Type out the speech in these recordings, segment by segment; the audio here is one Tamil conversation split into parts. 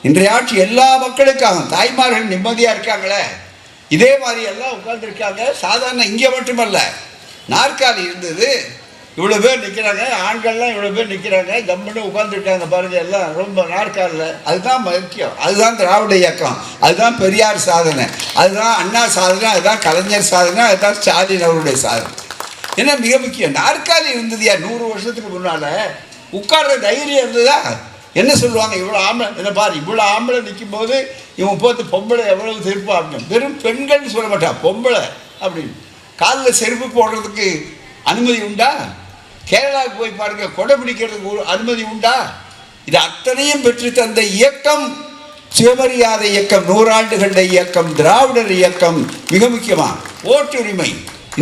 இன்றைய ஆட்சி எல்லா மக்களுக்காக. தாய்மார்கள் நிம்மதியாக இருக்காங்களே, இதே மாதிரி எல்லாம் உட்கார்ந்துருக்காங்க. சாதாரண இங்கே மட்டுமல்ல, நாற்காலி இருந்தது, இவ்வளோ பேர் நிற்கிறாங்க, ஆண்கள்லாம் இவ்வளோ பேர் நிற்கிறாங்க, ஜம்முன்னு உட்காந்துருக்காங்க பாருங்கள், எல்லாம் ரொம்ப நாற்காலில். அதுதான் முக்கியம், அதுதான் திராவிட இயக்கம், அதுதான் பெரியார் சாதனை, அதுதான் அண்ணா சாதனை, அதுதான் கலைஞர் சாதனை, அதுதான் ஸ்டாலின் அவருடைய சாதனை. ஏன்னா மிக முக்கியம். நாற்காலி இருந்ததுயா 100 வருஷத்துக்கு முன்னால், உட்கார்ற தைரியம் இருந்ததா? என்ன சொல்லுவாங்க, இவ்வளோ ஆம்பளை என்ன பாரு, இவ்வளோ ஆம்பளை நிற்கும் போது இவன் போட்டு பொம்பளை எவ்வளவு திருப்பா அப்படின்னு. வெறும் பெண்கள்னு சொல்ல மாட்டான், பொம்பளை அப்படின்னு. காலில் செருப்பு போடுறதுக்கு அனுமதி உண்டா? கேரளாவுக்கு போய் பாருங்க, கொடை பிடிக்கிறதுக்கு அனுமதி உண்டா? இது அத்தனையும் பெற்று தந்த இயக்கம் சுயமரியாதை இயக்கம், 100 ஆண்டுகள இயக்கம், திராவிடர் இயக்கம். மிக முக்கியமாக ஓட்டுரிமை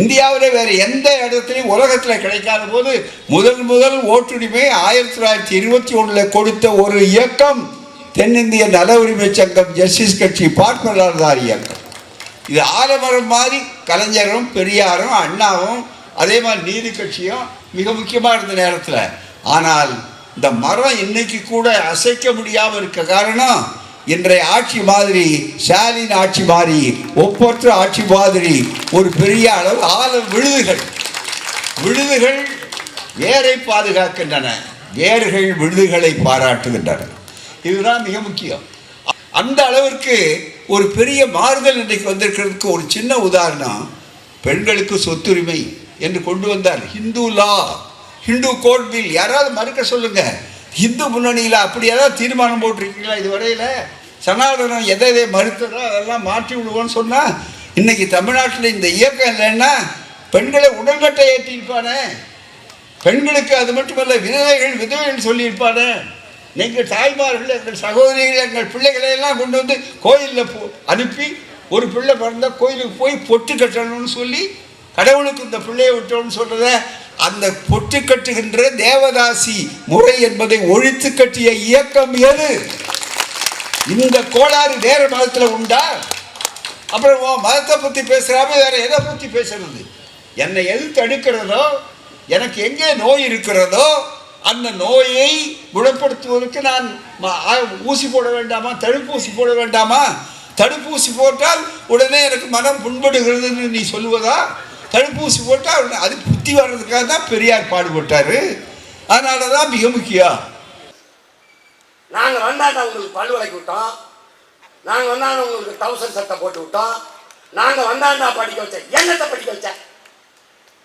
இந்தியாவிலே வேறு எந்த இடத்துலையும் உலகத்தில் கிடைக்காத போது முதல் ஓட்டுரிமை 1921 கொடுத்த ஒரு இயக்கம் தென்னிந்திய நல உரிமை சங்கம், ஜஸ்டிஸ் கட்சி, பார்ப்பனர்தார் இயக்கம். இது ஆலமரம் மாதிரி கலைஞரும் பெரியாரும் அண்ணாவும் அதே மாதிரி நீதி கட்சியும் மிக முக்கியமாக இருந்த நேரத்தில். ஆனால் இந்த மரம் இன்னைக்கு கூட அசைக்க முடியாமல் இருக்க காரணம், இன்றைய ஆட்சி மாதிரி, ஸ்டாலின் ஆட்சி மாதிரி, ஒப்பற்ற ஆட்சி மாதிரி ஒரு பெரிய அளவு விழுதுகள் வேரை பாதுகாக்கின்றன, வேர்கள் விழுதுகளை பாராட்டுகின்றன. இதுதான் மிக முக்கியம். அந்த அளவிற்கு ஒரு பெரிய மாறுதல் இன்றைக்கு வந்திருக்கிறதுக்கு ஒரு சின்ன உதாரணம், பெண்களுக்கு சொத்துரிமை என்று கொண்டு வந்தார். ஹிந்து லா, ஹிந்து கோட் பில். யாராவது மறுக்க சொல்லுங்க. இந்து முன்னணியில் அப்படி ஏதாவது தீர்மானம் போட்டிருக்கீங்களா இதுவரையில்? சனாதனம் எதை மறுத்ததோ அதெல்லாம் மாற்றி விடுவோன்னு சொன்னால், இன்னைக்கு தமிழ்நாட்டில் இந்த இயக்கம் இல்லைன்னா பெண்களை உடல்கட்டை ஏற்றிருப்பானே, பெண்களுக்கு அது மட்டுமல்ல விதவைகள் சொல்லியிருப்பானே. நீங்கள் தாய்மார்கள், எங்கள் சகோதரிகள், எங்கள் பிள்ளைகளை எல்லாம் கொண்டு வந்து கோயிலில் அனுப்பி, ஒரு பிள்ளை பிறந்தால் கோயிலுக்கு போய் பொட்டு கட்டணும்னு சொல்லி கடவுளுக்கு இந்த பிள்ளையை விட்டோம்னு சொல்றத, அந்த பொட்டு கட்டுகின்ற தேவதாசி முறை என்பதை ஒழித்து கட்டிய இயக்கம் எது? இந்த கோளாறு வேற மதத்தில் உண்டா? அப்புறம் மதத்தை பற்றி பேசுகிறாம வேற எதை பற்றி பேசுறது? என்னை எது தடுக்கிறதோ, எனக்கு எங்கே நோய் இருக்கிறதோ அந்த நோயை குணப்படுத்துவதற்கு நான் ஊசி போட வேண்டாமா? தடுப்பூசி போட வேண்டாமா? தடுப்பூசி போட்டால் உடனே எனக்கு மனம் புண்படுகிறதுன்னு நீ சொல்லுவதா? தடுப்பூசி போட்டால் அது புத்தி வர்றதுக்காக தான் பெரியார் பாடுபட்டார். அதனால தான் மிக முக்கியம். நாங்கள் வந்தாண்டா உங்களுக்கு பல்லு விளக்கி விட்டோம், நாங்கள் வந்தாண்டா உங்களுக்கு டவுசர் சட்டை போட்டு விட்டோம், நாங்கள் வந்தாண்டா படிக்க வச்சேன். என்னத்தை படிக்க வச்சேன்?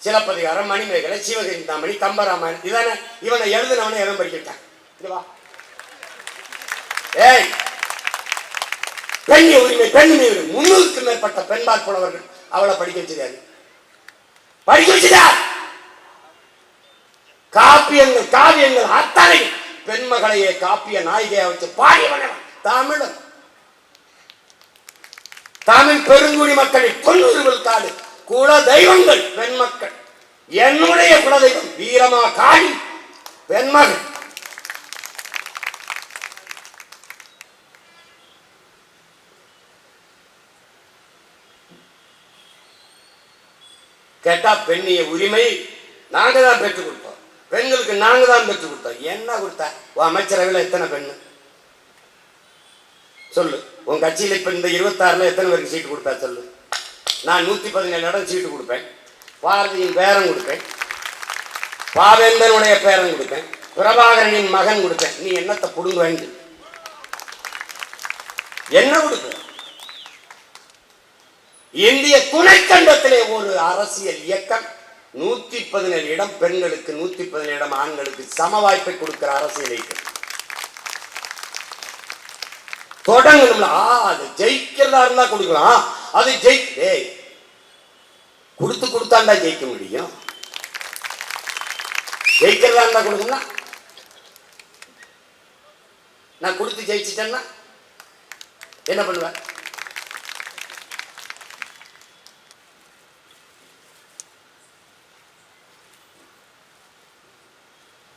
சிலப்பதிகாரம், மணிமேகலை, சிவகந்தாமணி, கம்பராமாயணம், இதானே இவனை எழுதுனவனே எவன் படிக்க வச்சான்? இதுவா? ஏய், பெண் உரிமை, பெண் உரிமை 300க்கும் மேற்பட்ட பெண்பால் புலவர்கள் அவளை படிக்க வச்சிருக்காரு. படிக்க வச்சுட்டார். காவியங்கள் அத்தனை பெண்மகளையே காப்பிய நாயகியா வச்சு பாடியவன் தமிழன். தமிழ் பெருங்குடி மக்களின் 90 விழுக்காடு குல தெய்வங்கள் பெண் மக்கள். என்னுடைய குலதெய்வம் வீரமா காளி பெண்மகள். கேட்டா பெண்ணிய உரிமை நாங்க தான் பெற்றுக் கொடுத்தோம், பெண்களுக்கு நாங்க தான் பெற்றுக் கொடுத்தோம். என்ன கொடுத்தா? அமைச்சரவையில் எத்தனை பெண்ணு சொல்லு? உன் கட்சியில் இப்ப இந்த 26ல் எத்தனை பேருக்கு சீட்டு கொடுத்தா சொல்லு? நான் 117 இடம் சீட்டு கொடுப்பேன், பாரதியின் பேரன் கொடுப்பேன், பாவேந்தனுடைய பேரன் கொடுப்பேன், பிரபாகரனின் மகன் கொடுப்பேன். நீ என்னத்தை புடுங்க வேண்டு? என்ன கொடுக்க? இந்திய துணைக்கண்டத்திலே ஒரு அரசியல் இயக்கம் 117 இடம் பெண்களுக்கு, 117 இடம் ஆண்களுக்கு சம வாய்ப்பை கொடுக்கிற அரசியல் இயக்கம் தொடங்கணும்ல. அது ஜெயிக்கிறதா இருந்தா கொடுக்கலாம். அது கொடுத்தாண்டா ஜெயிக்க முடியும். ஜெயிக்கிறதா இருந்தா கொடுக்கணும். நான் கொடுத்து ஜெயிச்சிட்டேன்னா என்ன பண்ணுவேன்?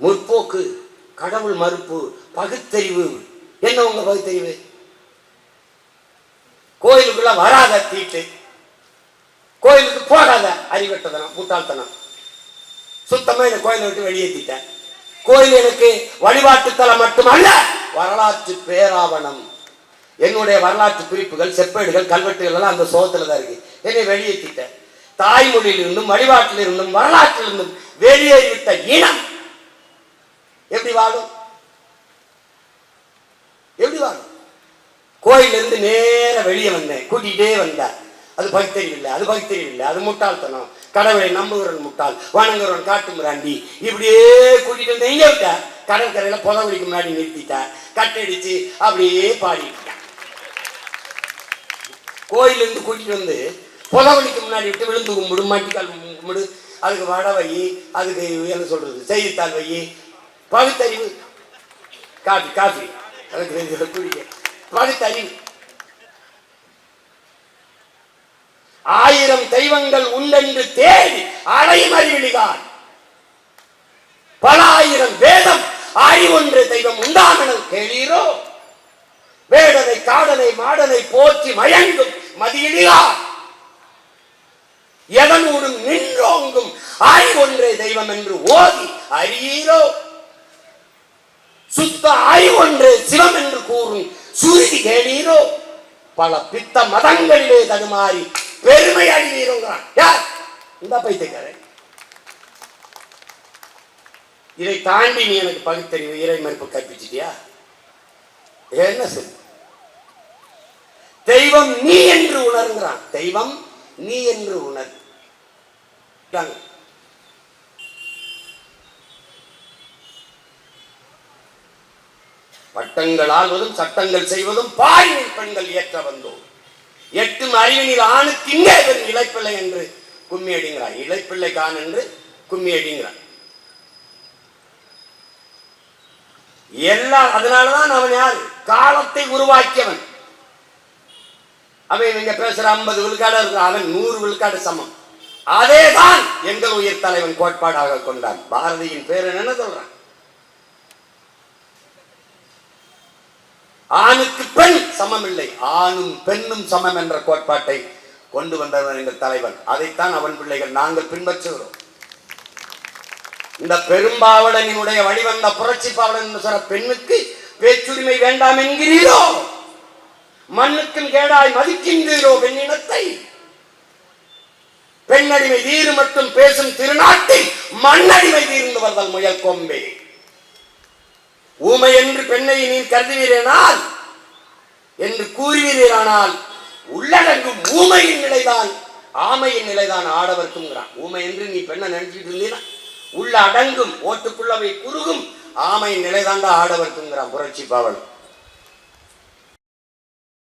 முற்போக்கு, கடவுள் மறுப்பு, பகுத்தறிவு. என்ன உங்க பகுத்தறிவு? கோயிலுக்குள்ள வராத தீட்டு, கோயிலுக்கு போகாத அறிவட்டதனம், முட்டாள்தனம். சுத்தமா இந்த கோயிலை விட்டு வெளியேற்றிட்டேன். கோயில் எனக்கு வழிபாட்டு தலம் மட்டுமல்ல, வரலாற்று பேராவணம். என்னுடைய வரலாற்று குறிப்புகள், செப்பேடுகள், கல்வெட்டுகள் எல்லாம் அந்த சோகத்துல தான் இருக்கு. என்னை வெளியேற்றிட்டேன். தாய்மொழியிலிருந்தும் வழிபாட்டிலிருந்தும் வரலாற்றிலிருந்தும் வெளியேறிவிட்ட இனம் எப்படி வாழும்? எப்படி வாழும்? கோயிலிருந்து நேர வெளியே வந்தேன், கூட்டிகிட்டே வந்தேன். அது பகுத்தறிவில்லை, அது பகுத்தறிவில்லை, அது முட்டாள்தனம். கடவுளை நம்புகிறவன் முட்டாள், வணங்குறவன் காட்டு மிராண்டி. இப்படியே கூட்டிட்டு வந்து எங்க விட்ட? கடற்கரையில புதவழிக்கு முன்னாடி நிறுத்திட்டேன், கட்டடிச்சு அப்படியே பாடிட்டு. கோயிலிருந்து கூட்டிட்டு வந்து புதவழிக்கு முன்னாடி விட்டு விழுந்து கும்பிடு, மட்டிக்கால் கும்பிடு, அதுக்கு வடை வை, அதுக்கு என்ன சொல்றது, செய்தித்தாள் வை, பகுத்தறிவு. காஃபி காஃபி அதுக்கு குடிக்க பகுத்தறிவு. 1000 தெய்வங்கள் உண்டென்று தேடி அலையும் அறிவிலிகான். பல ஆயிரம் வேதம் அறிவொன்று தெய்வம் உண்டாமெனல் கேளீரோ. வேடனை காடனை மாடனை போற்றி மயங்கும் மதியிலிகான். எதனூடும் நின்றோங்கும் அறிவொன்றே தெய்வம் என்று ஓதி அறியீரோ. சுத்த அறிவொன்றே சிவம் என்று கூறும் சுருதி கேளீரோ. பல பித்த மதங்களிலே தடுமாறி பெருமை அழிவீரோங்கிறான். யார் இந்த பைத்தியக்காரன்? இதை தாண்டி நீ எனக்கு பகுத்தறிவு, இறை மறுப்பு கற்பிச்சிட்டியா? என்ன சொல்? தெய்வம் நீ என்று உணர்கிறான். தெய்வம் நீ என்று உணர். பட்டங்கள் ஆள்வதும் சட்டங்கள் செய்வதும் பாரினில் பெண்கள் ஏற்ற வந்தோம். 8 அறிவினில் ஆணுக்கு இங்கே இளைப்பிள்ளை என்று கும்மி அடிங்கிறான். இளைப்பிள்ளை கான் என்று கும்மி அடிங்கிறான். எல்லாம் அதனாலதான் அவன் யாரு? காலத்தை உருவாக்கியவன். அவன் இங்க பேசுற 50 விழுக்காடு இருக்கு, அவன் 100 விழுக்காடு சமம். அதேதான் எங்கள் உயிர் தலைவன் கோட்பாடாக கொண்டான். பாரதியின் பேர் என்ன சொல்றான்? ஆணுக்கு பெண் சமம் இல்லை, ஆணும் பெண்ணும் சமம் என்ற கோட்பாட்டை கொண்டு வந்தவன் எங்கள் தலைவன். அதைத்தான் அவன் பிள்ளைகள் நாங்கள் பின்பற்றுகிறோம். இந்த பெரும்பாவடனினுடைய வழிவந்த புரட்சி பாவடன் சொல்ற பெண்ணுக்கு பேச்சுரிமை வேண்டாம் என்கிறீரோ. மண்ணுக்கும் கேடாய் மதிக்கின்றீரோ பெண்ணினத்தை. பெண்ணடிமை தீரு மட்டும் பேசும் திருநாட்டில் மண்ணடிமை தீர்ந்து வருதல் முயல் கொம்பே. ஊமை என்று பெண்ணை நீர் கருதுவீரேனால் என்று கூறுவீரானால் உள்ளடங்கும் ஊமையின் நிலைதான் ஆமையின் நிலைதான் ஆடவர்க்கும்ங்கிறான். ஊமை என்று நீ பெண்ணை நினைச்சிட்டு இருந்தீனா உள்ள அடங்கும், ஓட்டுக்குள்ளவை குறுகும் ஆமையின் நிலைதாண்டா ஆடவர்க்குங்கிறான் புரட்சி பாவலன்.